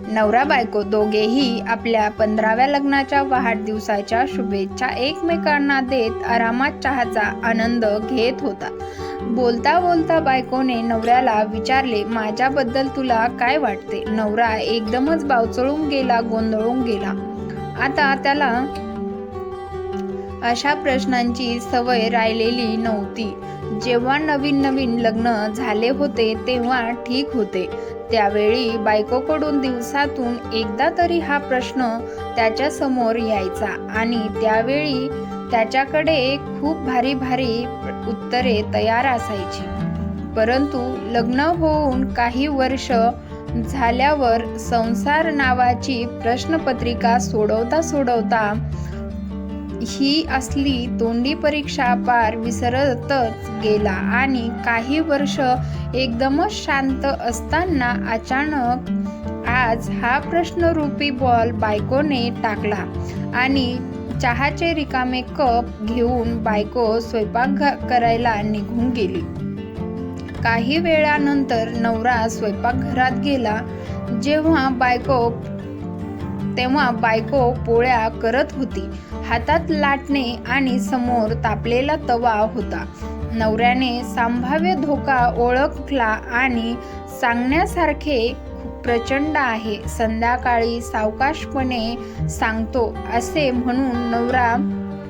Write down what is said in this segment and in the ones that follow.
नवरा बायको दोघेही आपल्या 15व्या लग्नाच्या वाढदिवसाच्या शुभेच्छा एकमेकांना देत आरामात चहाचा आनंद घेत होतात. बोलता बोलता बायकोने नवऱ्याला विचारले, माझ्याबद्दल तुला काय वाटते? नवरा एकदमच बावचळून गेला, गोंधळून गेला. आता त्याला अशा प्रश्नांची सवय राहिलेली नव्हती. जेव्हा नवीन नवीन लग्न झाले होते तेव्हा ठीक होते. त्यावेळी बायकोकडून दिवसातून एकदा तरी हा प्रश्न त्याच्या समोर यायचा आणि त्यावेळी त्याच्याकडे खूप भारी भारी उत्तरे तयार असायची. परंतु लग्न होऊन काही वर्ष झाल्यावर संसार नावाची प्रश्नपत्रिका सोडवता सोडवता ही असली तोंडी परीक्षा पार विसरतच गेला आणि काही वर्ष एकदमच शांत असताना अचानक आज हा प्रश्नरूपी बॉल बायकोने टाकला आणि चहाचे रिकामे कप घेऊन बायको स्वयंपाक करायला निघून गेली. काही वेळानंतर नवरा स्वयंपाकघरात गेला. तेव्हा बायको पोळ्या करत होती. हातात लाटणे आणि समोर तापलेला तवा होता. नवऱ्याने संभाव्य धोका ओळखला आणि सांगण्यासारखे खूप प्रचंड आहे, संध्याकाळी सावकाशपणे सांगतो असे म्हणून नवरा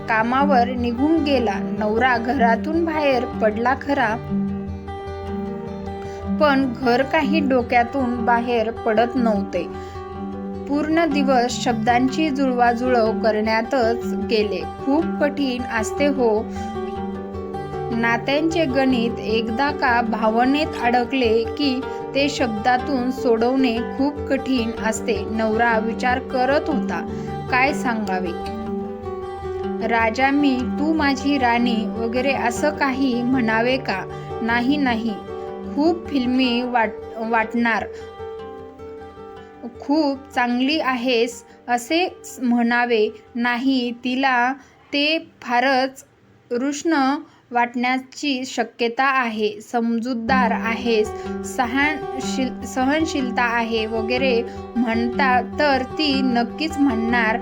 कामावर निघून गेला. नवरा घरातून बाहेर पडला खरा, पण घर काही डोक्यातून बाहेर पडत नव्हते. पूर्ण दिवस शब्दांची जुळवाजुळव करण्यातच गेले. खूप कठीण असते हो नात्यांचे गणित. एकदा का भावनेत अडकले की ते शब्दातून सोडवणे खूप कठीण असते. नवरा विचार करत होता, काय सांगावे? राजा मी, तू माझी राणी वगैरे असं काही म्हणावे का? नाही, खूप फिल्मी वाटणार, खूप चांगली आहेस असे म्हणावे. नाही, तिला ते फारच रुष्ण वाटण्याची शक्यता आहे. समजूतदार आहेस, सहनशीलता आहे वगैरे म्हणता तर ती नक्कीच म्हणणार.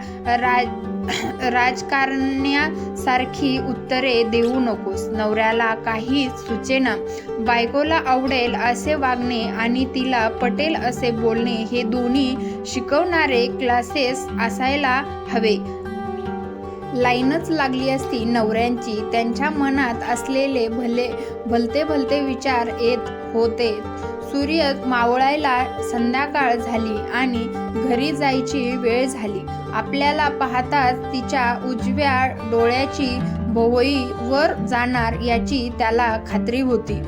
राजकारण्यासारखी उत्तरे देऊ नकोस. नवऱ्याला काहीच सुचेना. बायकोला आवडेल असे वागणे आणि तिला पटेल असे बोलणे हे दोन्ही शिकवणारे क्लासेस असायला हवे. लाईनच लागली असती नवऱ्यांची. त्यांच्या मनात असलेले भलते विचार येत होते. सूर्य मावळायला संध्याकाळ झाली आणि घरी जायची वेळ झाली. आपल्याला पाहताच तिच्या उजव्या डोळ्याची भोवई वर जाणार याची त्याला खात्री होती.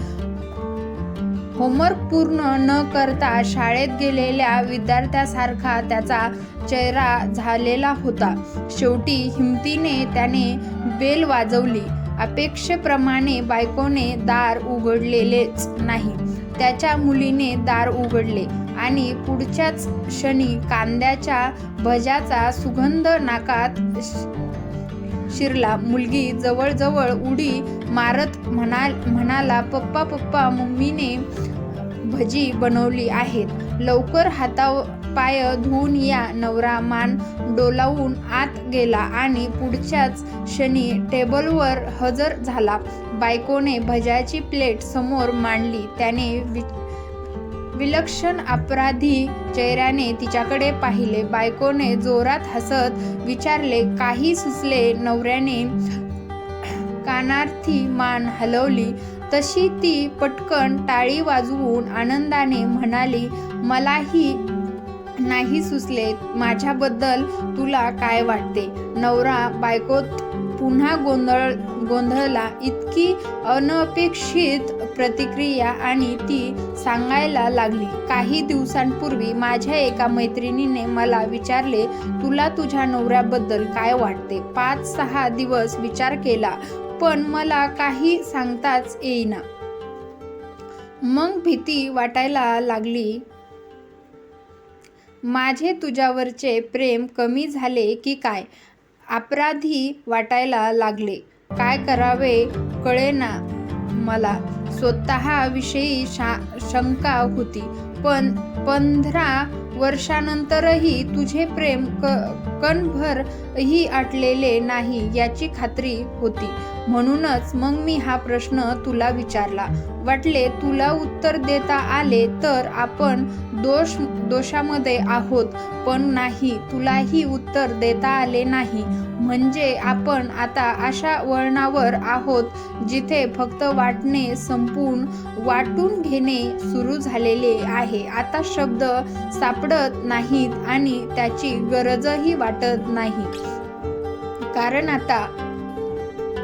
होमवर्क पूर्ण न करता शाळेत गेलेल्या विद्यार्थ्यासारखा त्याचा चेहरा झालेला होता. शेवटी हिमतीने त्याने बेल वाजवली. अपेक्षेप्रमाणे बायकोने दार उघडलेलेच नाही. त्याच्या मुलीने दार उघडले आणि पुढच्याच क्षणी कांद्याच्या भज्याचा सुगंध नाकात शिरला. मुलगी जवळजवळ उडी मारत म्हणाला, पप्पा मम्मीने भजी बनवली आहेत, लवकर हातापाय धुवून या. नवरा मान डोलावून आत गेला आणि पुढच्याच क्षणी टेबलवर हजर झाला. बायकोने भज्याची प्लेट समोर मांडली. त्याने विलक्षण अपराधी चेहऱ्याने तिच्याकडे पाहिले. बायकोने जोरात हसत विचारले, काही सुचले? नवऱ्याने कानार्थी मान हलवली. तशी ती पटकन टाळी वाजवून आनंदाने म्हणाली, मलाही नाही सुचले. माझ्याबद्दल तुला काय वाटते? नवरा बायकोत पुन्हा गोंधळला. इतकी अनपेक्षित प्रतिक्रिया आणि ती सांगायला लागली, काही दिवसांपूर्वी माझ्या एका मैत्रिणीने मला विचारले, तुला तुझ्या नवऱ्याबद्दल काय वाटते? 5-6 दिवस विचार केला, पण मला काही सांगताच येईना. मग भीती वाटायला लागली. माझे तुझ्यावरचे प्रेम कमी झाले की काय? अपराधी वाटायला लागले. काय करावे कळेना मला. स्वतःविषयी शंका होती, पण 15 वर्षानंतरही तुझे प्रेम कणभरही आटलेले नाही याची खात्री होती. म्हणूनच मग मी हा प्रश्न तुला विचारला. वाटले तुला उत्तर देता आले तर आपण दोषामध्ये आहोत, पण नाही, तुलाही उत्तर देता आले नाही म्हणजे आपण आता अशा वळणावर आहोत जिथे फक्त वाटणे संपून वाटून घेणे सुरू झालेले आहे. आता शब्द सापडत नाहीत आणि त्याची गरजही वाटत नाही, कारण आता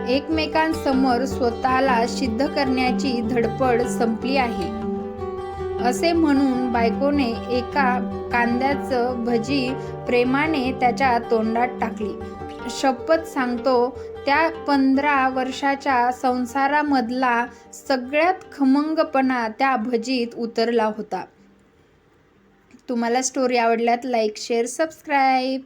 एकमेकांसमोर स्वतःला सिद्ध करण्याची धडपड संपली आहे. असे म्हणून बायकोने एका कांद्याचं भजी प्रेमाने त्याच्या तोंडात टाकली. शपथ सांगतो, त्या 15 वर्षाच्या संसारामधला सगळ्यात खमंगपणा त्या भजीत उतरला होता. तुम्हाला स्टोरी आवडल्यात लाईक, शेअर, सबस्क्राईब.